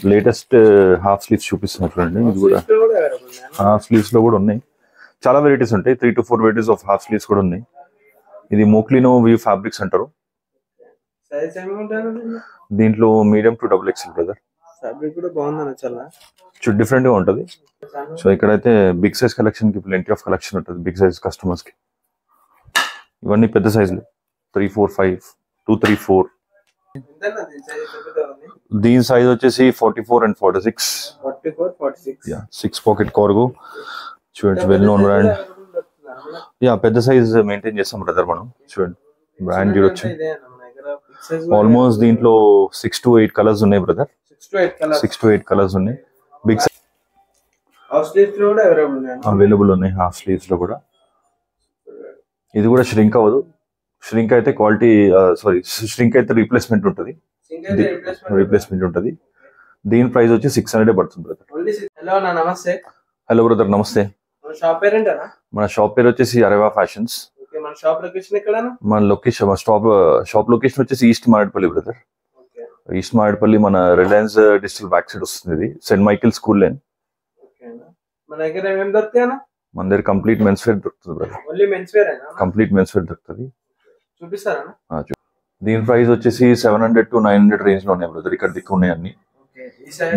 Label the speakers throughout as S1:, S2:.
S1: Latest half sleeves చూపిస్తున్నా చూడండి. ఇది కూడా హాఫ్ స్లీవ్స్ లో కూడా ఉన్నాయి. చాలా వెరైటీస్ ఉంటాయి. 3 to 4 varieties of half sleeves కూడా ఉన్నాయి. ఇది మోక్లినో వ్యూ ఫ్యాబ్రిక్స్ అంటారు. దీంట్లో medium to double XL brother. Different గా ఉంటది. సో ఇక్కడైతే బిగ్ సైజ్ కలెక్షన్ కి ప్లెంటీ ఆఫ్ కలెక్షన్ ఉంటుంది. బిగ్ సైజ్ కస్టమర్స్ కి ఇవన్నీ పెద్ద సైజులు 3, 4, 5, 2, 3, 4. దీని సైజ్ వచ్చేసి 44 and 46. 6 పాకెట్ కార్గో చూడండి. Well known brand. పెద్ద సైజ్ మెయింటైన్ చేస్తాం బ్రదర్ మనం. చూడండి బ్రాండ్ చూడొచ్చు. ఆల్మోస్ట్ దీంట్లో 6 to 8 కలర్స్ ఉన్నాయి బ్రదర్. 6 to 8 కలర్స్ ఉన్నాయి. బిగ్ సైజ్ అవైలబుల్ ఉన్నాయి. హాఫ్ స్లీవ్స్ లో కూడా. ఇది కూడా ష్రింక్ అవ్వదు. ష్రింక్ అయితే క్వాలిటీ ష్రింక్ అయితే రీప్లేస్మెంట్ ఉంటుంది. దీని ప్రైస్ వచ్చి 600 పడుతుంది బ్రదర్. హలో బ్రదర్, నమస్తే. మన షాప్ పేరు వచ్చేసి అరేవా ఫ్యాషన్స్. మన లొకేషన్ షాప్ లొకేషన్ వచ్చేసి east Marredpally brother. East Marredpally మన రిలయన్స్ డిజిటల్ బ్యాక్ సైడ్ వస్తుంది. ఇది సెయింట్ మైకిల్ స్కూల్ లైన్. మన దగ్గర కంప్లీట్ మెన్స్ వేర్ దొరుకుతుంది బ్రదర్. కంప్లీట్ మెన్స్ వేర్ దొరుకుతుంది. దీని ప్రైస్ వచ్చేసి 700 to 900 రేంజ్ లో ఉన్నాయి బ్రదర్. ఇక్కడ దిక్కు ఉన్నాయి అన్ని.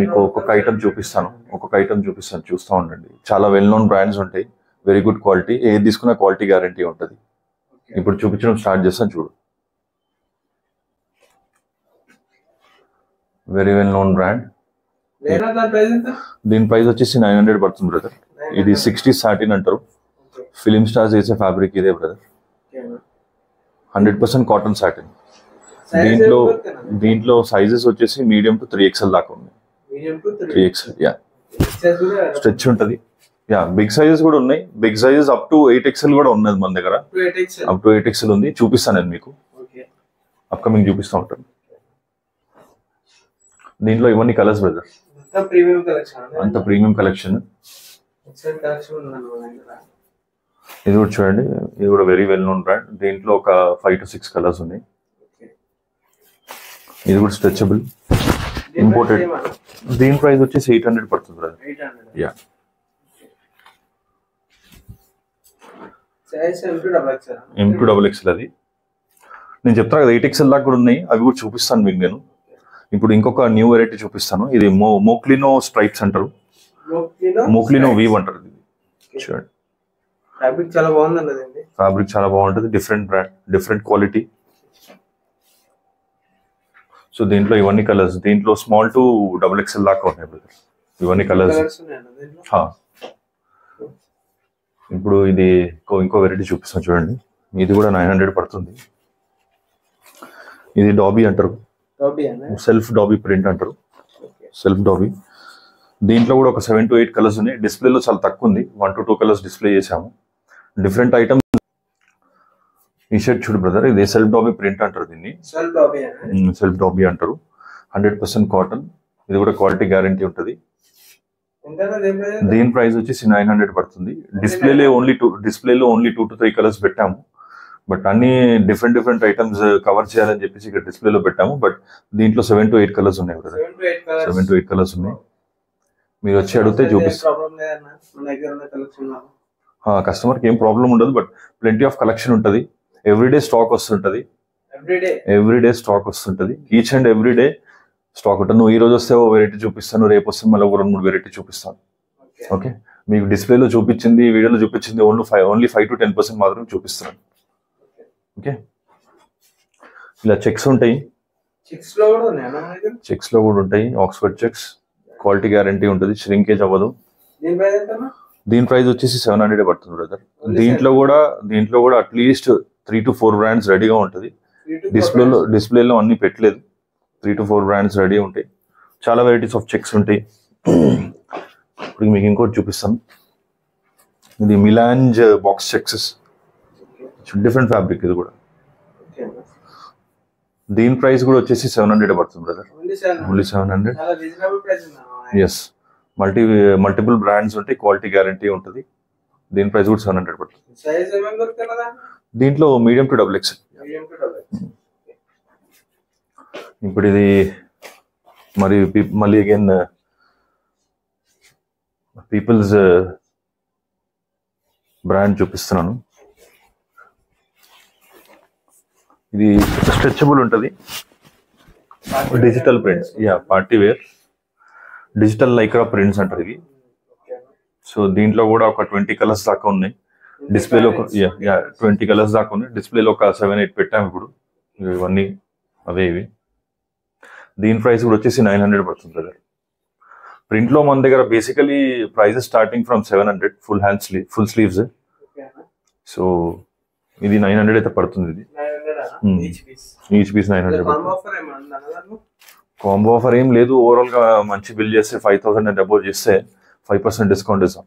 S1: మీకు ఒక్కొక్క ఐటమ్ చూపిస్తాను. చూస్తూ ఉండండి. చాలా వెల్ నోన్ బ్రాండ్స్ ఉంటాయి. Very good quality. ఏది తీసుకున్న క్వాలిటీ గ్యారంటీ ఉంటుంది. ఇప్పుడు చూపించడం స్టార్ట్ చేస్తాను చూడు. Very well known brand. దీని ప్రైస్ వచ్చేసి 900 పడుతుంది బ్రదర్. ఇది 60 సాటిన్ అంటారు. ఫిలిం స్టార్స్ వేసే ఫ్యాబ్రిక్ ఇదే బ్రదర్. 100% cotton satin. దీంట్లో సైజెస్ వచ్చేసి మీడియం టు 3XL దాకా ఉన్నాయి. 3XL స్ట్రెచ్ ఉంటది. బిగ్ సైజెస్ కూడా ఉన్నాయి. Big sizes up to 8XL కూడా ఉన్నది మన దగ్గర. అప్ టు 8XL ఉంది. చూపిస్తాను నేను మీకు. అప్కమింగ్ చూపిస్తూ ఉంటాను. దీంట్లో ఇవన్నీ కలర్స్ బ్రదర్. అంత ప్రీమియం కలెక్షన్. ఇది కూడా చూడండి. ఇది కూడా వెరీ వెల్ నోన్ బ్రాండ్. దీంట్లో ఒక 5 to 6 కలర్స్ ఉన్నాయి. ఇది కూడా స్ట్రెచబుల్ ఇంపోర్టెడ్. దీని ప్రైస్ వచ్చేసి 800 పడుతుంది బ్రదర్. M2XL అది నేను చెప్తాను కదా. 8XL దాకా కూడా ఉన్నాయి. అవి కూడా చూపిస్తాను మీకు నేను. ఇప్పుడు ఇంకొక న్యూ వెరైటీ చూపిస్తాను. ఇది మోక్లినో స్ట్రైప్స్ అంటారు. మోక్లినో వీవ్ అంటారు. ఇది చూడండి. ఫ్యాబ్రిక్ చాలా బాగుంటుంది. Different brand, different quality. So దీంట్లో ఇవన్నీ కలర్స్. దీంట్లో స్మాల్ టు XXL దాకా ఉన్నాయి బ్రదర్. ఇవన్నీ కలర్స్. ఇప్పుడు ఇది ఇంకో వెరైటీ చూపిస్తాను చూడండి. ఇది కూడా 900 పడుతుంది. ఇది డాబీ అంటారు. సెల్ఫ్ డాబీ ప్రింట్ అంటారు. Self dobby. దీంట్లో కూడా ఒక 7 to 8 కలర్స్ ఉన్నాయి. డిస్ప్లేలో చాలా తక్కువ ఉంది. 1 to 2 కలర్స్ డిస్ప్లే చేసాము. Different items. ఈ షర్ట్ చూడు బ్రదర్. ఇది సెల్ఫ్ డాబీ ప్రింట్ అంటారు. దీన్ని సెల్ఫ్ డాబీ అంటారు. 100% కాటన్. ఇది కూడా క్వాలిటీ గ్యారంటీ ఉంటుంది. దీని ప్రైస్ వచ్చేసి 900 పడుతుంది. డిస్ప్లేలో ఓన్లీ 2 to 3 కలర్స్ పెట్టాము. బట్ అన్ని డిఫరెంట్ ఐటమ్స్ కవర్ చేయాలని చెప్పేసి ఇక్కడ డిస్ప్లేలో పెట్టాము. బట్ దీంట్లో 7 to 8 కలర్స్ ఉన్నాయి బ్రదర్. 7 to 8 కలర్స్ ఉన్నాయి. మీరు వచ్చి అడిగితే చూపిస్తాం. కస్టమర్కి ఏం ప్రాబ్లం ఉండదు. బట్ ప్లెంటీ ఆఫ్ కలెక్షన్ ఉంటుంది. ఎవ్రీడే స్టాక్ వస్తుంటది. ఈచ్ అండ్ ఎవ్రీడే స్టాక్ ఉంటుంది. నువ్వు ఈ రోజు వస్తే ఓ వెరైటీ చూపిస్తాను. రేపు వస్తే మళ్ళీ 2-3 వెరైటీ చూపిస్తాను. ఓకే. మీకు డిస్ప్లేలో చూపించింది, వీడియోలో చూపించింది ఓన్లీ 5 to 10% మాత్రమే చూపిస్తున్నాను. ఓకే. ఇలా చెక్స్ ఉంటాయి. చెక్స్ లో కూడా ఉంటాయి. Oxford checks. క్వాలిటీ గ్యారంటీ ఉంటుంది. ష్రింకేజ్ అవ్వదు. దీని ప్రైస్ వచ్చేసి 700 పడుతుంది బ్రదర్. దీంట్లో కూడా అట్లీస్ట్ 3 to 4 బ్రాండ్స్ రెడీగా ఉంటుంది. డిస్ప్లేలో అన్ని పెట్టలేదు. 3 to 4 బ్రాండ్స్ రెడీ ఉంటాయి. చాలా వెరైటీస్ ఆఫ్ చెక్స్ ఉంటాయి. ఇప్పుడు మీకు ఇంకోటి చూపిస్తాను. ఇది melange box checks. Different fabric. ఇది కూడా. దీని ప్రైస్ కూడా వచ్చేసి 700 పడుతుంది brother. Only 700. Yes. Multiple brands ఉంటాయి. క్వాలిటీ గ్యారంటీ ఉంటుంది. దీని ప్రైస్ కూడా 700 పడుతుంది. దీంట్లో మీడియం టు XXL. ఇప్పుడు ఇది మరి మళ్ళీ అగైన్ పీపుల్స్ బ్రాండ్ చూపిస్తున్నాను. ఇది స్ట్రెచబుల్ ఉంటుంది, digital prints, party wear digital lycra prints అంటారు ఇవి. సో దీంట్లో కూడా ఒక 20 కలర్స్ దాకా ఉన్నాయి. డిస్ప్లేలో 20 కలర్స్ దాకా ఉన్నాయి. డిస్ప్లేలో ఒక 7-8 పెట్టాము ఇప్పుడు. ఇవన్నీ అవే ఇవి. దీని ప్రైస్ కూడా వచ్చేసి 900 పడుతుంది బ్రదర్. ప్రింట్లో మన దగ్గర basically prices starting from 700 full sleeves. So ఇది 900 అయితే పడుతుంది. ఇది ఈచ్ పీస్ 900. కాంబో ఆఫర్ ఏం లేదు. ఓవరాల్ గా మంచి బిల్ చేస్తే 5000 అండ్ అబౌవ్ చేస్తే 5% డిస్కౌంట్ ఇస్తాం.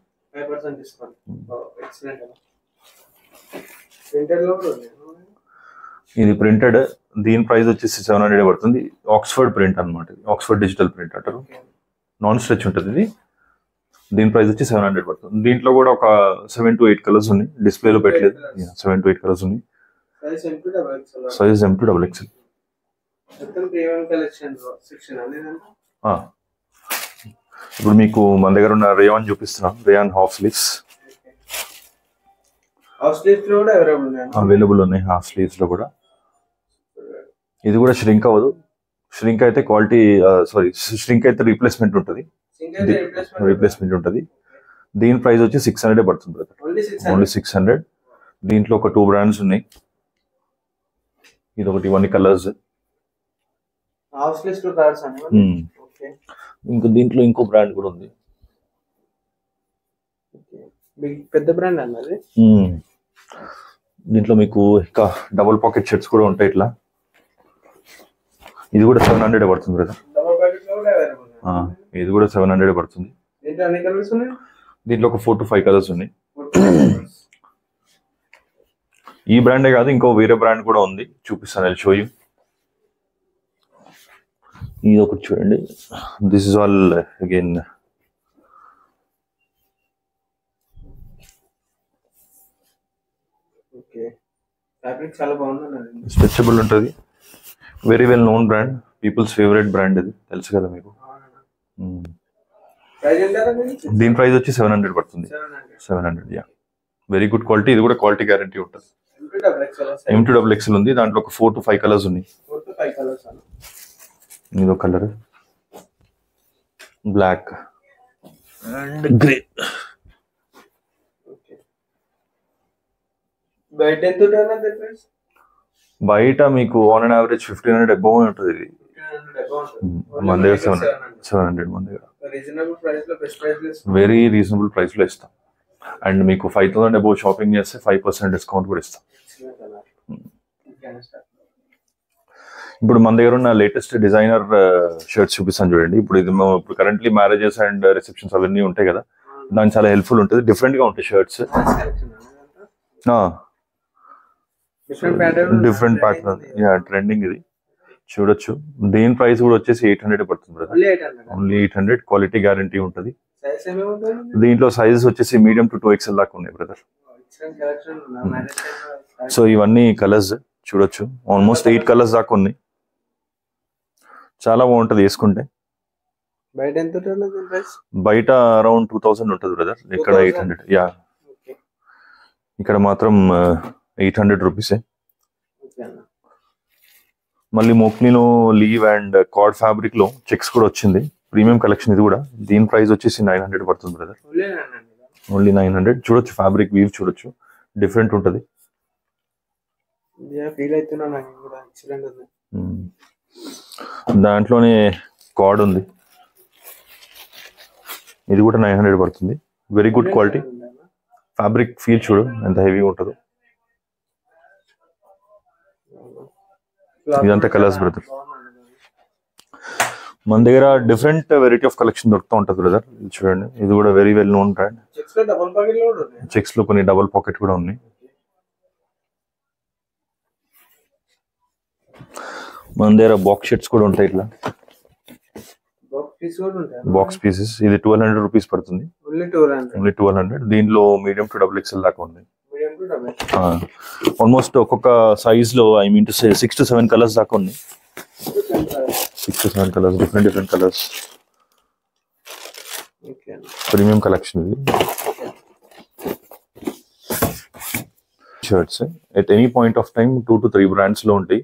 S1: ఇది ప్రింటెడ్. దీని ప్రైస్ వచ్చేసి 700 పడుతుంది. ఆక్స్ఫర్డ్ ప్రింట్ అనమాట. ఆక్స్ఫర్డ్ డిజిటల్ ప్రింట్ అంటారు. నాన్ స్ట్రెచ్ ఉంటుంది ఇది. దీని ప్రైస్ వచ్చి 700 పడుతుంది. దీంట్లో కూడా ఒక 7 to 8 కలర్స్ ఉన్నాయి. డిస్ప్లేలో పెట్టలేదు. 7 to 8 కలర్స్ ఉన్నాయి. Size M to XXL. ఇప్పుడు మీకు మన దగ్గర ఉన్న రేయాన్ చూపిస్తున్నాం. రేయాన్ హాఫ్ స్లీవ్స్ అవైలబుల్ ఉన్నాయి. హాఫ్ స్లీవ్స్ లో కూడా. ఇది కూడా ష్రింక్ అవ్వదు. ష్రింక్ అయితే క్వాలిటీ ష్రింక్ అయితే రీప్లేస్మెంట్ ఉంటుంది. దీని ప్రైస్ వచ్చి 600 పడుతుంది బ్రదర్. ఓన్లీ 600. దీంట్లో ఒక 2 బ్రాండ్స్ ఉన్నాయి. ఇది ఒకటి, ఇవన్నీ కలర్స్. ఇంకా దీంట్లో ఇంకో బ్రాండ్ కూడా ఉంది.
S2: పెద్ద బ్రాండ్ అన్నది.
S1: దీంట్లో మీకు ఇంకా డబుల్ పాకెట్ షర్ట్స్ కూడా ఉంటాయి ఇట్లా. ఇది కూడా 700 పడుతుంది బ్రదర్. ఇది కూడా 700 పడుతుంది. దీంట్లో ఒక 4 to 5 కలర్స్ ఉన్నాయి. ఈ బ్రాండే కాదు, ఇంకో వేరే బ్రాండ్ కూడా ఉంది, చూపిస్తాను. I show you. ఇది ఒకటి చూడండి. దిస్ ఇస్ ఆల్ అగైన్
S2: చాలా బాగుంది.
S1: స్ట్రెచబుల్ ఉంటుంది. Very well known brand. People's favourite brand ఇది, తెలుసు కదా మీకు. దీని ప్రైస్ వచ్చి 700 పడుతుంది. 700. Very good quality. ఇది కూడా క్వాలిటీ గ్యారంటీ ఉంటుంది. M to XXL ఉంది. దాంట్లో ఒక 4 to 5 కలర్స్ ఉన్నాయి. ఇదో కలర్ బ్లాక్ అండ్ గ్రే. బయట మీకు ఆన్ అండ్ యావరేజ్ 1500 అబౌవ్ ఉంటుంది. ఇది మన దగ్గర 700. మన దగ్గర వెరీ రీజనబుల్ ప్రైస్ లో ఇస్తాం. అండ్ మీకు 5000 అబౌవ్ షాపింగ్ చేస్తే 5% డిస్కౌంట్ కూడా ఇస్తాం. ఇప్పుడు మన దగ్గర ఉన్న లేటెస్ట్ డిజైనర్ షర్ట్స్ చూపిస్తాను చూడండి. ఇప్పుడు ఇప్పుడు కరెంట్లీ మ్యారేజెస్ అండ్ రిసెప్షన్స్ అవన్నీ ఉంటాయి కదా, దానికి చాలా హెల్ప్ఫుల్ ఉంటుంది. డిఫరెంట్ గా ఉంటాయి షర్ట్స్. డిఫరెంట్ ప్యాటర్న్, ట్రెండింగ్ ఇది చూడొచ్చు. దీని ప్రైస్ కూడా వచ్చేసి 800 పడుతుంది బ్రదర్. ఓన్లీ 800. క్వాలిటీ గ్యారంటీ ఉంటుంది. దీంట్లో సైజెస్ వచ్చేసి మీడియం to 2XL దాకా ఉన్నాయి బ్రదర్. సో ఇవన్నీ కలర్స్ చూడొచ్చు. ఆల్మోస్ట్ 8 కలర్స్ దాకా ఉన్నాయి. చాలా బాగుంటది వేసుకుంటే. బయట అరౌండ్ 2000 ఉంటుంది బ్రదర్. ఇక్కడ 800. ఇక్కడ మాత్రం 800 రూపీసే. మళ్ళీ మోక్నీలో లీవ్ అండ్ కార్డ్ ఫ్యాబ్రిక్ లో చెక్స్ కూడా వచ్చింది. ప్రీమియం కలెక్షన్ ఇది కూడా. దీని ప్రైస్ వచ్చేసి 900 పడుతుంది బ్రదర్. ఓన్లీ 900. చూడొచ్చు, ఫ్యాబ్రిక్ వీవ్ చూడొచ్చు, డిఫరెంట్ ఉంటుంది. దాంట్లోనే కార్డ్ ఉంది. ఇది కూడా 900 పడుతుంది. Very good quality. Fabric feel చూడు ఎంత హెవీగా ఉంటుందో. ఇదంతా కలర్స్ బ్రదర్. మన దగ్గర డిఫరెంట్ వెరైటీ ఆఫ్ కలెక్షన్ దొరుకుతూ ఉంటుంది బ్రదర్. చూడండి, ఇది కూడా very well known brand. Checks లో కొన్ని డబుల్ పాకెట్ కూడా ఉన్నాయి. మన దగ్గర బాక్స్ షర్ట్స్ కూడా ఉంటాయి ఇట్లా. Box pieces. ఇది 1200 రూపీస్ పడుతుంది. ఓన్లీ 1200. దీంట్లో మీడియం to XXL దాకా ఉంది. ఆల్మోస్ట్ ఒక్కొక్క సైజ్ లో, I mean to say 6 to 7 colours దాకా ఉన్నాయి. 6 to 7 colours, different colours.
S2: Okay.
S1: Premium collection ఇది. Shirts at any point of time 2 to 3 brands లో ఉంటాయి.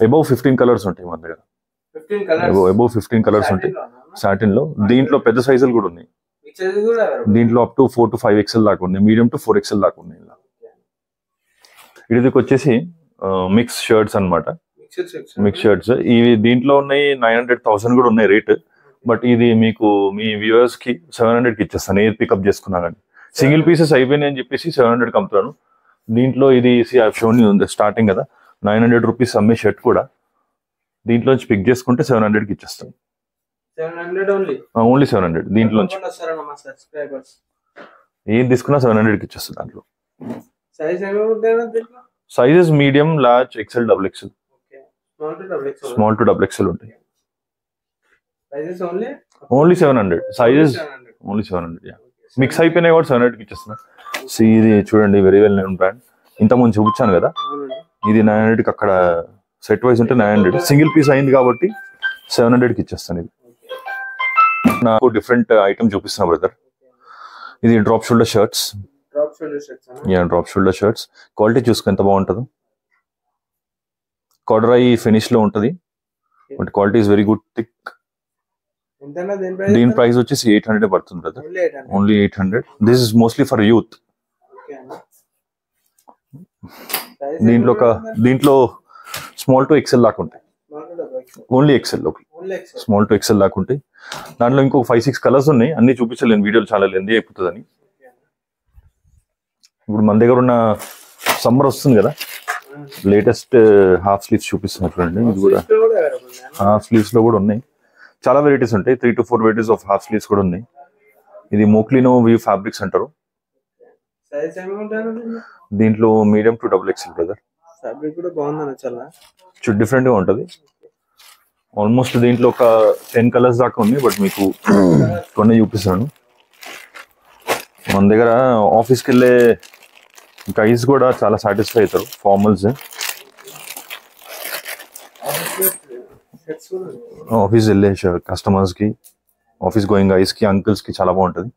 S1: అబౌవ్ 15 కలర్స్ ఉంటాయి మన దగ్గర.
S2: 15 కలర్స్.
S1: అబౌవ్ 15 కలర్స్ ఉంటాయి సాటిన్ లో. దీంట్లో పెద్ద సైజులు కూడా ఉన్నాయి. దీంట్లో అప్ టు 4 to 5 XL దాకా ఉన్నాయి. మీడియం టు 4 XL దాకా ఉన్నాయి. ఇదికి వచ్చేసి మిక్స్ షర్ట్స్ అన్నమాట. మిక్స్ షర్ట్స్ ఇవి దీంట్లో ఉన్నాయి 900,000 కూడా ఉన్నాయి రేట్. బట్ ఇది మీకు మీ వ్యూవర్స్ కి 700 కి ఇచ్చేస్తాను ఏది పికప్ చేసుకున్నా కానీ. సింగిల్ పీసెస్ అయిపోయినాయి అని చెప్పేసి 700 కి అమ్ముతాను. దీంట్లో ఇది షోన్ ఉంది స్టార్టింగ్ కదా, 900 రూపీస్ అమ్మే షర్ట్ కూడా దీంట్లోంచి పిక్ చేసుకుంటే 700 కి ఇచ్చేస్తాను.
S2: 700
S1: ఓన్లీ 700. దీంట్లోంచి ఏది తీసుకున్నా 700 కి ఇచ్చేస్తాను. దాంట్లో sizes medium, large, XL, XXL, small to XXL ఉంటాయి. Only 700 sizes, only 700. మిక్స్ అయిపోయినాయి కూడా 700 కి ఇచ్చేస్తున్నా. ఇది చూడండి, వెరీ వెల్ నోన్ బ్రాండ్. ఇంతకుముందు చూపించాను కదా, ఇది 900 కి అక్కడ సెట్ వైజ్ ఉంటే 900. సింగిల్ పీస్ అయింది కాబట్టి 700 కి ఇచ్చేస్తాను. ఇది నాకు డిఫరెంట్ ఐటమ్ చూపిస్తున్నా బ్రదర్. ఇది drop shoulder shirts. Drop shoulder shirts quality చూసుకో ఎంత బాగుంటుందో. కార్డరై ఫినిష్ లో ఉంటది, but quality is very good, thick. దీని ప్రైస్ వచ్చేసి 800 పడుతుంది brother. Only 800. This is mostly for youth. దీంట్లో స్మాల్ టు XL దాకా ఉంటాయి. Only XL, small to XL దాకా ఉంటాయి. దాంట్లో ఇంకొక 5-6 కలర్స్ ఉన్నాయి. అన్ని చూపించలేను, వీడియోలు చాలా లెందీ అయిపోతుందని. ఇప్పుడు మన దగ్గర ఉన్న సమ్మర్ వస్తుంది కదా, లేటెస్ట్ హాఫ్ స్లీవ్స్ చూపిస్తున్నారు చూడండి. ఇది కూడా హాఫ్ స్లీవ్స్ లో కూడా ఉన్నాయి. చాలా వెరైటీస్ ఉంటాయి. 3 to 4 varieties of half sleeves కూడా ఉన్నాయి. ఇది మోక్లినో వ్యూ ఫ్యాబ్రిక్స్ అంటారు. దీంట్లో medium to XXL brother.
S2: Fabric కూడా బాగుంది, చాలా
S1: డిఫరెంట్ గా ఉంటది. ఆల్మోస్ట్ దీంట్లో ఒక 10 కలర్స్ దాకా ఉన్నాయి, బట్ మీకు కొన్ని చూపిస్తాను. మన దగ్గర ఆఫీస్కి వెళ్ళే గైస్ కూడా చాలా సాటిస్ఫై అవుతారు. ఫార్మల్స్ ఆఫీస్ వెళ్ళే కస్టమర్స్ కి, ఆఫీస్ గోయింగ్ గైస్ కి, అంకుల్స్ కి చాలా బాగుంటది.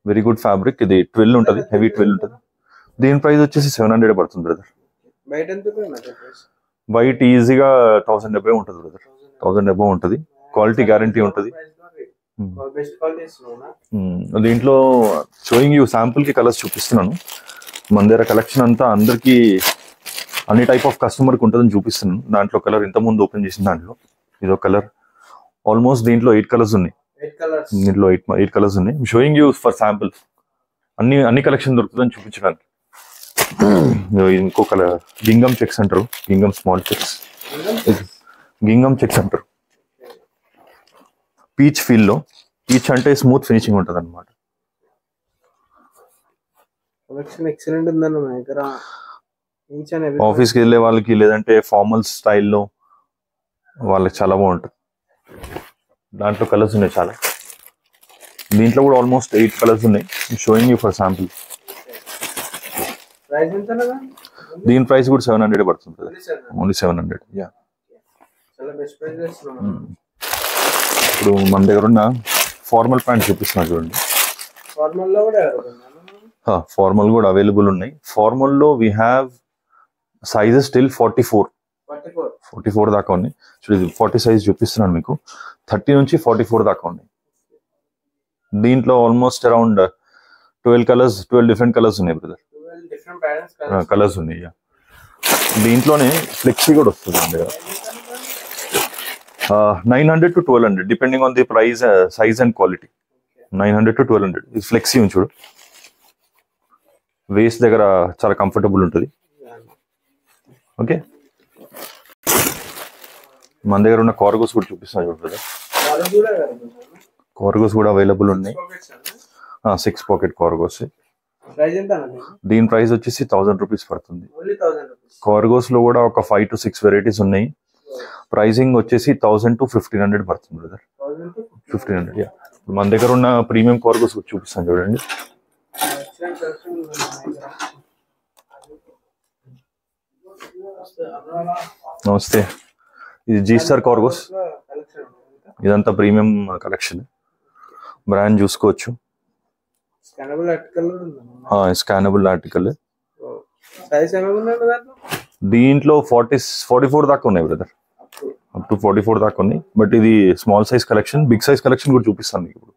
S1: Very good fabric. ఇది 12 ఉంటుంది, హెవీ 12 ఉంటుంది. దీని ప్రైస్ వచ్చేసి 700 పడుతుంది బ్రదర్. బయట ఈజీగా 1000 ఉంటుంది బ్రదర్. 1000 ఉంటుంది. క్వాలిటీ గ్యారంటీ ఉంటుంది. దీంట్లో షోయింగ్ యూ శాంపుల్ కి కలర్స్ చూపిస్తున్నాను. మన దగ్గర కలెక్షన్ అంతా అందరికి అన్ని టైప్ ఆఫ్ కస్టమర్కి ఉంటుందని చూపిస్తున్నాను. దాంట్లో కలర్ ఇంతకుముందు ఓపెన్ చేసిన దాంట్లో ఇదో కలర్. ఆల్మోస్ట్ దీంట్లో 8 కలర్స్ ఉన్నాయి. దీంట్లో 8 కలర్స్ ఉన్నాయి. Showing you for sample. అన్ని కలెక్షన్ దొరుకుతుందని చూపించడానికి. ఇంకో కలర్ గింగమ్ చెక్స్ అంటారు. గింగమ్ స్మాల్ చెక్స్, గింగమ్ చెక్స్ అంటారు. పీచ్ ఫీల్ లో, పీచ్ అంటే స్మూత్ ఫినిషింగ్ ఉంటుంది అనమాట. ఆఫీస్కి వెళ్ళే వాళ్ళకి, లేదంటే ఫార్మల్ స్టైల్లో వాళ్ళకి చాలా బాగుంటుంది. దాంట్లో కలర్స్ ఉన్నాయి చాలా. దీంట్లో కూడా ఆల్మోస్ట్ 8 కలర్స్ ఉన్నాయి. Showing you for sample. దీని ప్రైస్ కూడా 700 పడుతుంది. ఓన్లీ 700. ఇప్పుడు మన దగ్గర ఉన్న ఫార్మల్ ప్యాంట్ చూపిస్తున్నా చూడండి. ఫార్మల్ కూడా అవైలబుల్ ఉన్నాయి. ఫార్మల్ లో వీ హ్యావ్ సైజెస్ టిల్ 44 దాకా ఉన్నాయి. చూడండి 40 సైజ్ చూపిస్తున్నాను మీకు. 30 నుంచి 44 దాకా ఉన్నాయి. దీంట్లో ఆల్మోస్ట్ అరౌండ్ 12 డిఫరెంట్ కలర్స్ ఉన్నాయి బ్రదర్. కలర్స్ ఉన్నాయి. దీంట్లోనే ఫ్లెక్సీ కూడా వస్తుంది మన దగ్గర. 900 to 1200 depending on the price, size and quality. 900 to 1200. ఇది ఫ్లెక్సీ ఉంది చూడు. వేస్ట్ దగ్గర చాలా కంఫర్టబుల్ ఉంటుంది. ఓకే, మన దగ్గర ఉన్న కార్గోస్ కూడా చూపిస్తున్నా చూడండి. కార్గోస్ కూడా అవైలబుల్ ఉన్నాయి. 6 పాకెట్ కార్గోస్. దీని ప్రైస్ వచ్చేసి 1000 రూపీస్ పడుతుంది. కార్గోస్ లో కూడా ఒక 5 to 6 వెరైటీస్ ఉన్నాయి. ప్రైసింగ్ వచ్చేసి 1000 to 1500 పడుతుంది బ్రదర్. 1500. మన దగ్గర ఉన్న ప్రీమియం కార్గోస్ చూపిస్తాను చూడండి. నమస్తే. ఇది జీ స్టార్ కార్గోస్, ఇదంతా ప్రీమియం కలెక్షన్. బ్రాండ్ చూసుకోవచ్చు. Scannable article. దీంట్లో 44 దాకా ఉన్నాయి బ్రదర్, అప్ టు 44 దాకా ఉన్నాయి. బట్ ఇది small size collection. Big size collection కూడా చూపిస్తాను మీకు ఇప్పుడు.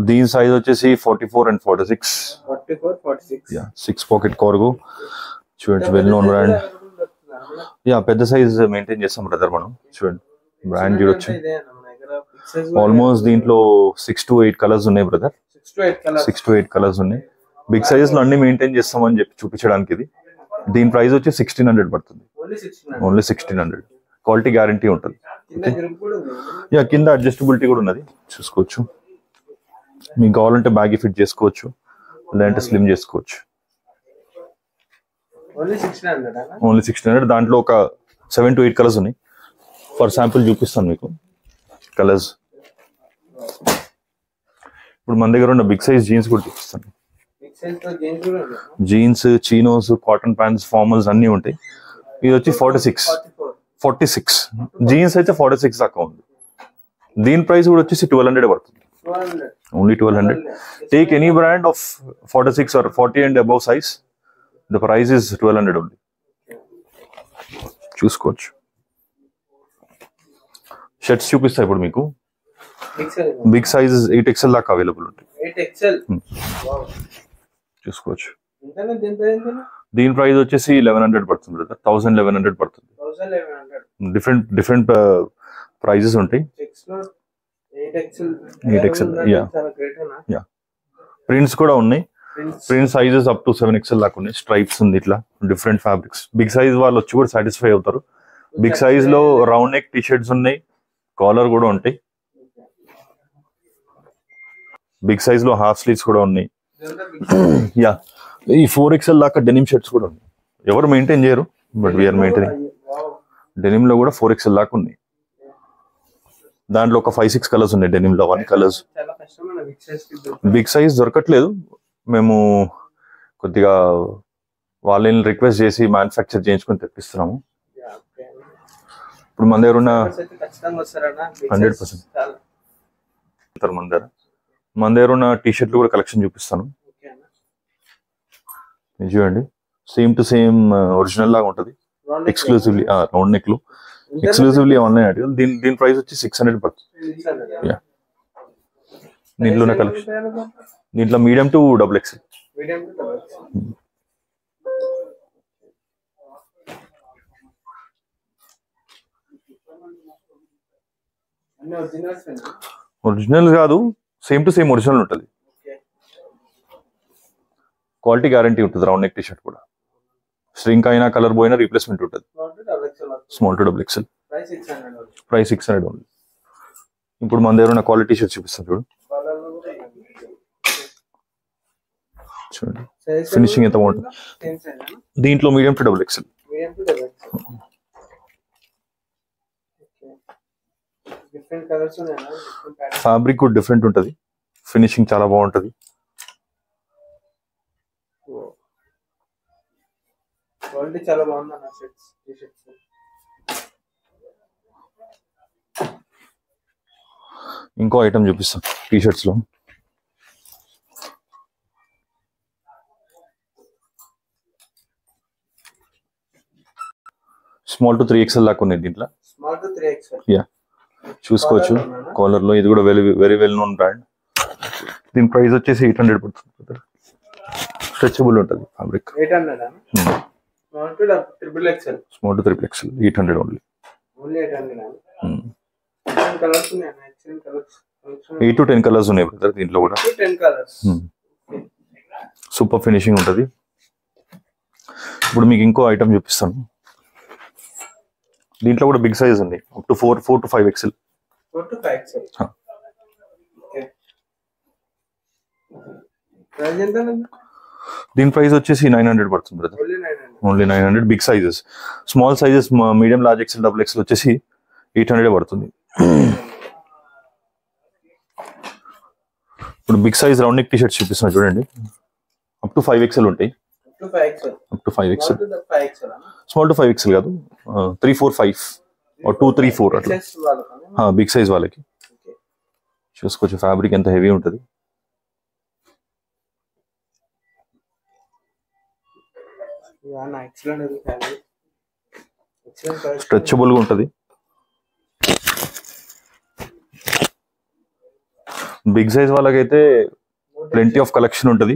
S1: దీని సైజ్ వచ్చేసి 44 and 46. 6 పాకెట్ కార్గో చూడండి, వెల్ నోన్ బ్రాండ్. పెద్ద సైజ్ మెయింటైన్ చేస్తాం బ్రదర్ మనం. చూడండి బ్రాండ్ చూడొచ్చు. ఆల్మోస్ట్ దీంట్లో 6 to 8 కలర్స్ ఉన్నాయి బ్రదర్. 6 to 8 కలర్స్ ఉన్నాయి. బిగ్ సైజ్ లో అన్ని మెయింటైన్ చేస్తామని చెప్పి చూపించడానికి ఇది. దీని ప్రైస్ వచ్చి 1600 పడుతుంది. ఓన్లీ 1600. క్వాలిటీ గ్యారంటీ ఉంటుంది. కింద అడ్జస్టబిలిటీ కూడా ఉన్నది, చూసుకోవచ్చు. మీకు కావాలంటే బ్యాగ్ ఫిట్ చేసుకోవచ్చు, లేదంటే స్లిమ్ చేసుకోవచ్చు. ఓన్లీ 1600. దాంట్లో ఒక 7 to 8 కలర్స్ ఉన్నాయి. ఫర్ శాంపుల్ చూపిస్తాను మీకు కలర్స్. ఇప్పుడు మన దగ్గర ఉన్న బిగ్ సైజ్ జీన్స్ కూడా చూపిస్తాను. Jeans, chinos, cotton pants, formals అన్ని ఉంటాయి. ఇది వచ్చి 46. జీన్స్ అయితే 46 దాకా ఉంది. దీని ప్రైస్ కూడా వచ్చేసి 1200 పడుతుంది. Only 1200. Take any brand of 46 or 40 and above size. The price is 1200 only. చూసుకోవచ్చు. షర్ట్స్ చూపిస్తా ఇప్పుడు మీకు. బిగ్ సైజ్ 8XL దాకా అవైలబుల్ ఉంటాయి. చూసుకోవచ్చు. దీని ప్రైస్ వచ్చేసి 1100 పడుతుంది బ్రదర్. 1100 పడుతుంది. డిఫరెంట్ ప్రైజెస్ ఉంటాయి. 8XL. ప్రింట్స్ కూడా ఉన్నాయి. Print sizes up to 7XL దాకా ఉన్నాయి. స్ట్రైప్స్ ఉంది, ఇట్లా డిఫరెంట్ ఫ్యాబ్రిక్స్. బిగ్ సైజ్ వాళ్ళు వచ్చి కూడా సాటిస్ఫై అవుతారు. బిగ్ సైజ్ లో రౌండ్ నెక్ టీ షర్ట్స్ ఉన్నాయి, కాలర్ కూడా ఉంటాయి. బిగ్ సైజ్ లో హాఫ్ స్లీవ్స్ కూడా ఉన్నాయి. ఈ 4XL దాకా డెనిమ్ షర్ట్స్ కూడా ఉన్నాయి. ఎవరు మెయింటైన్ చేయరు, బట్ వీఆర్ మెయింటైనింగ్. డెనిమ్ లో కూడా 4XL దాకా ఉన్నాయి. దాంట్లో ఒక 5-6 కలర్స్ ఉన్నాయి. డెనిమ్ లో 1 కలర్స్. బిగ్ సైజ్ దొరకట్లేదు. మేము కొద్దిగా వాళ్ళని రిక్వెస్ట్ చేసి మ్యానుఫ్యాక్చర్ చేయించుకొని తెప్పిస్తున్నాము. ఇప్పుడు మన దగ్గర ఉన్న 100% మన దగ్గర ఉన్న టీ షర్ట్లు కూడా కలెక్షన్ చూపిస్తాను. చూడండి, సేమ్ టు సేమ్ ఒరిజినల్ లాగా ఉంటుంది. ఎక్స్క్లూసివ్లీ రౌండ్ నెక్ లు, ఎక్స్క్లూసివ్లీ ఆన్లైన్ ఆర్టికల్. దీని ప్రైస్ వచ్చి 600 పడుతుంది. దీంట్లోనే కలెక్షన్. దీంట్లో మీడియం టు XXL. ఒరిజినల్ కాదు, సేమ్ టు సేమ్ ఒరిజినల్ ఉంటుంది. క్వాలిటీ గ్యారంటీ ఉంటుంది. రౌండ్ నెక్ టీ షర్ట్ కూడా ష్రింక్ అయినా, కలర్ పోయినా రీప్లేస్మెంట్ ఉంటుంది. Small to XXL. Price 600 only. ఇప్పుడు మన దగ్గర ఉన్న క్వాలిటీ షర్ట్ చూపిస్తాను చూడు. చూడండి ఫినిషింగ్ ఎంత బాగుంటుంది. దీంట్లో మీడియం టు XXL. ఫ్యాబ్రిక్ కూడా డిఫరెంట్ ఉంటుంది. ఫినిషింగ్ చాలా బాగుంటుంది.
S2: చాలా బాగుంది.
S1: ఇంకో ఐటమ్ చూపిస్తాం టీ షర్ట్స్ లో. స్మాల్ టు 3XL దాకా ఉన్నాయి దీంట్లో. చూసుకోవచ్చు. కాలర్ లో ఇది కూడా వెరీ వెల్ నోన్ బ్రాండ్. దీని ప్రైస్ వచ్చేసి 800 పడుతుంది. స్ట్రెచబుల్ ఉంటుంది fabric. Small to XXL 800 only. 8 to 10 colours ఉన్నాయి బ్రదర్ దీంట్లో కూడా. సూపర్ ఫినిషింగ్ ఉంటుంది. ఇప్పుడు మీకు ఇంకో ఐటమ్ చూపిస్తాను. దీంట్లో కూడా బిగ్ సైజ్ ఉంది. Up to 4 to 5XL. దీని ప్రైస్ వచ్చేసి 900 పడుతుంది brother. Only 900. Big sizes, small sizes, medium, large XL, XXL వచ్చేసి 800 పడుతుంది. ఇప్పుడు big size round neck T shirts చూపిస్తున్నా చూడండి. అప్ టు 5XL ఉంటాయి.
S2: to 5XL.
S1: Up to 5XL.
S2: Small to the 5XL.
S1: Small to 5XL కాదు, 3, 4, 5 or 2, 3, 4 అట్లా.
S2: Size వాళ్ళకా?
S1: Big size వాళ్ళకి
S2: Okay.
S1: చూసుకోవచ్చు ఫ్యాబ్రిక్ ఎంత హెవీ ఉంటుంది.
S2: Yeah, no, excellent is the fabric. Excellent price.
S1: Stretchable గా ఉంటుంది. Big size వాళ్ళకైతే ప్లెంటీ ఆఫ్ కలెక్షన్ ఉంటుంది.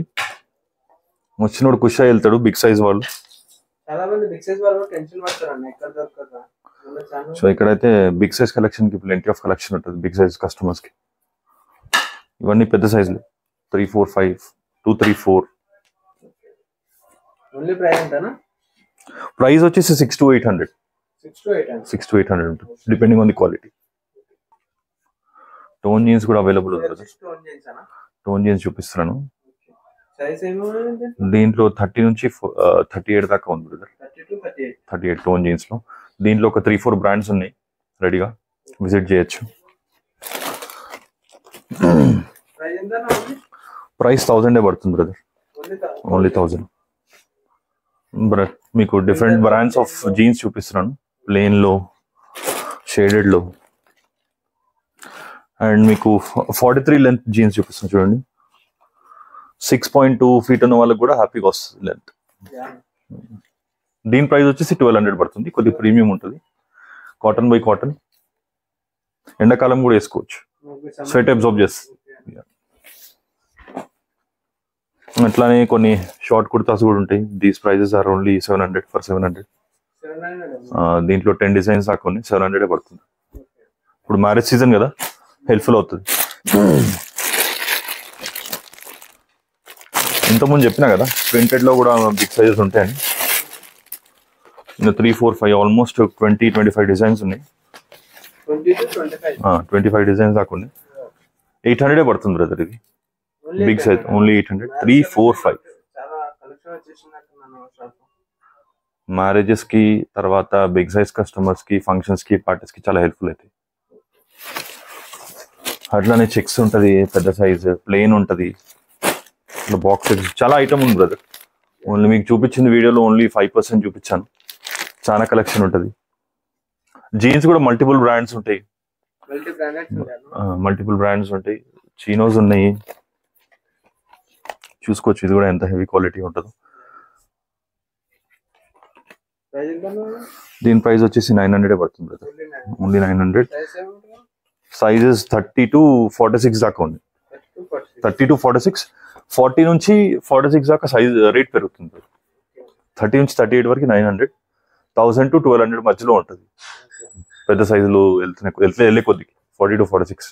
S1: వచ్చినోడు ఖుషి వెళ్తాడు బిగ్ సైజ్ వాళ్ళు.
S2: చాలా మంది బిగ్ సైజ్ వాళ్ళు టెన్షన్ పడతారు ఎక్కడ దొరకదా.
S1: సో ఇక్కడైతే బిగ్ సైజ్ కలెక్షన్ కి ప్లెంటీ ఆఫ్ కలెక్షన్ ఉంటుంది బిగ్ సైజ్ కస్టమర్స్ కి. ఇవన్నీ పెద్ద సైజులు 3, 4, 5, 2, 3, 4.
S2: ఓన్లీ ప్రైస్ ఎంతనా?
S1: ప్రైస్ వచ్చేసి 6 to 800.
S2: 6 to 800
S1: ఉంటుంది depending on the quality. Tone jeans కూడా అవైలబుల్ ఉంటుంది. టోన్ జీన్స్ చూపిస్తున్నాను.
S2: సైజ్ ఏమో
S1: దీంట్లో 30 నుంచి 38 దాకా ఉంది బ్రదర్.
S2: 30 to 38.
S1: 38 టోన్ జీన్స్ లో. దీంట్లో ఒక 3, 4 బ్రాండ్స్ ఉన్నాయి, రెడీగా విజిట్ చేయొచ్చు.
S2: ప్రైస్ ఎంతనా?
S1: ప్రైస్ 1000 పడుతుంది బ్రదర్. ఓన్లీ 1000. మీకు డిఫరెంట్ బ్రాండ్స్ ఆఫ్ జీన్స్ చూపిస్తున్నాను, ప్లేన్ లో, షేడెడ్ లో, అండ్ మీకు 43 లెంత్ జీన్స్ చూపిస్తున్నాను చూడండి. 6.2 feet ఉన్న వాళ్ళకి కూడా హ్యాపీగా వస్తుంది లెంత్. దీని ప్రైస్ వచ్చేసి 1200 పడుతుంది. కొద్దిగా ప్రీమియం ఉంటుంది, కాటన్ బై కాటన్. ఎండాకాలం కూడా వేసుకోవచ్చు, స్వెట్ అబ్జార్బ్ చేస్తుంది. అట్లానే కొన్ని షార్ట్ కుర్తాస్ కూడా ఉంటాయి. These prices are only 700 for 700. దీంట్లో 10 డిజైన్స్ దాకా ఉన్నాయి, 700 పడుతుంది. ఇప్పుడు మ్యారేజ్ సీజన్ కదా, హెల్ప్ఫుల్ అవుతుంది. ఇంతకుముందు చెప్పినా కదా ప్రింటెడ్ లో కూడా బిగ్ సైజెస్ ఉంటాయని. 3, 4, 5 ఆల్మోస్ట్ 20, 25 డిజైన్స్ ఉన్నాయి.
S2: 20 to 25.
S1: 25 డిజైన్స్ దాకా ఉన్నాయి. 800 పడుతుంది బ్రదర్. ఇది బిగ్ సైజ్ ఓన్లీ 800. 3, 4, 5
S2: చాలా కలెక్షన్ వచ్చేసిందనుకున్నాను షాప్.
S1: మ్యారేజెస్ కి, తర్వాత బిగ్ సైజ్ కస్టమర్స్ కి, ఫంక్షన్స్ కి, పార్టీస్ కి చాలా హెల్ప్ఫుల్ అవుతాయి. అట్లానే చెక్స్ ఉంటుంది, పెద్ద సైజ్ ప్లెయిన్ ఉంటుంది, బాక్స్ చాలా ఐటమ్ ఉంది బ్రదర్. ఓన్లీ మీకు చూపించింది వీడియోలో ఓన్లీ 5% చూపించాను. చాలా కలెక్షన్ ఉంటుంది. జీన్స్ కూడా మల్టిపుల్ బ్రాండ్స్ ఉంటాయి. మల్టిపుల్ బ్రాండ్స్ ఉంటాయి. చీనోస్ ఉన్నాయి, చూసుకోవచ్చు. ఇది కూడా ఎంత హెవీ క్వాలిటీ ఉంటుందో. దీని ప్రైస్ వచ్చేసి 900 పడుతుంది బ్రదర్. ఓన్లీ 900. సైజెస్ 30 to 46 దాకా ఉంది. 30 to 46, 40 నుంచి 46 దాకా సైజ్ రేట్ పెరుగుతుంది. 30 నుంచి 38 వరకు 900, 1000 to 1200 మధ్యలో ఉంటుంది. పెద్ద సైజులు వెళ్ళే కొద్ది 40 to 46.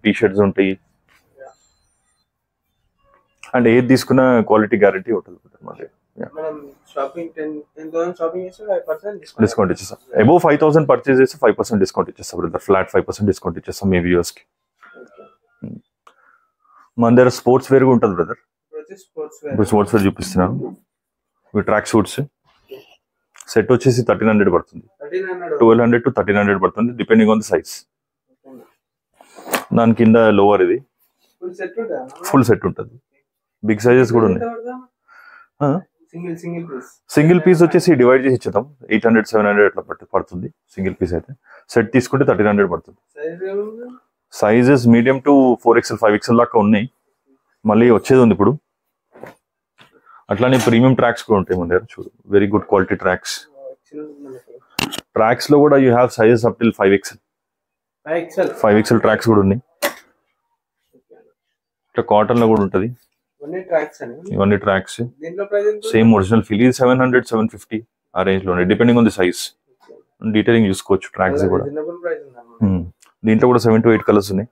S1: టీ షర్ట్స్ ఉంటాయి, అండ్ ఏది తీసుకున్న క్వాలిటీ గ్యారంటీ ఉంటుంది. డిస్కౌంట్ ఇచ్చేస్తాం. అబౌవ్ 5000 పర్చేస్ చేస్తే 5% డిస్కౌంట్ ఇచ్చేస్తాం బ్రదర్. ఫ్లాట్ 5% డిస్కౌంట్ ఇచ్చేస్తాం మీ వ్యూవర్స్ కి. మన దగ్గర స్పోర్ట్స్ వేర్ ఉంటుంది బ్రదర్. ఇప్పుడు స్పోర్ట్స్ వేర్ చూపిస్తున్నాను. ఇవి ట్రాక్ షూట్స్ సెట్ వచ్చేసి 1300 పడుతుంది. 1200 to 1300 పడుతుంది డిపెండింగ్ ఆన్ ది సైజ్. దాని కింద లోవర్ ఇది ఫుల్ సెట్ ఉంటుంది. బిగ్ సైజెస్ కూడా ఉన్నాయి. సింగిల్ పీస్ వచ్చేసి డివైడ్ చేసి ఇచ్చేద్దాం. 800, 700 అట్లా పడుతుంది సింగిల్ పీస్ అయితే. సెట్ తీసుకుంటే 1300 పడుతుంది. Sizes medium to 4XL, 5XL దాకా ఉన్నాయి. మళ్ళీ వచ్చేది ఉంది ఇప్పుడు. అట్లానే ప్రీమియం ట్రాక్స్ కూడా ఉంటాయి మన దగ్గర. చూడు, very good quality tracks. Tracks లో కూడా you have sizes up till 5XL. 5XL tracks కూడా ఉన్నాయి. ఇట్లా కాటన్ లో కూడా ఉంటుంది. ఇవన్నీ ట్రాక్స్ సేమ్ ఒరిజినల్ ఫీల్. ఇది 700, 750 ఆ రేంజ్ లో ఉన్నాయి depending on the size. Detailing చూసుకోవచ్చు ట్రాక్స్ కూడా. దీంట్లో కూడా 7 to 8 కలర్స్ ఉన్నాయి.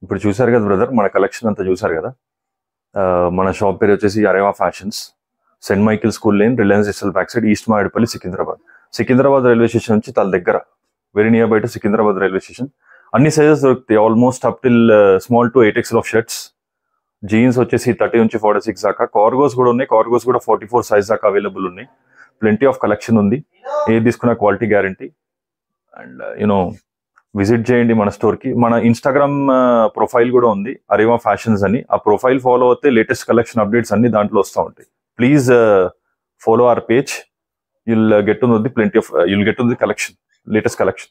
S1: ఇప్పుడు చూసారు కదా బ్రదర్, మన కలెక్షన్ అంతా చూసారు కదా. మన షాప్ పేరు వచ్చేసి Areva fashions, Saint Michael school lane, Reliance digital back side, east Marredpally, Secunderabad. Secunderabad railway station నుంచి తల దగ్గర, very near by to Secunderabad railway station. అన్ని సైజెస్ దొరుకుతాయి almost up till small to 8XL ఆఫ్ షర్ట్స్. జీన్స్ వచ్చేసి 30 నుంచి 46 దాకా. కార్గోస్ కూడా ఉన్నాయి. కార్గోస్ కూడా 44 సైజ్ దాకా అవైలబుల్ ఉన్నాయి. ప్లెంటీ ఆఫ్ కలెక్షన్ ఉంది. ఏది తీసుకున్న quality guarantee. And you know visit చేయండి మన స్టోర్కి. మన ఇన్స్టాగ్రామ్ ప్రొఫైల్ కూడా ఉంది, అరిమా ఫ్యాషన్స్ అని. ఆ ప్రొఫైల్ ఫాలో అవుతే లేటెస్ట్ కలెక్షన్ అప్డేట్స్ అన్ని దాంట్లో వస్తూ ఉంటాయి. Please follow our page. You'll get to know the collection, latest collection.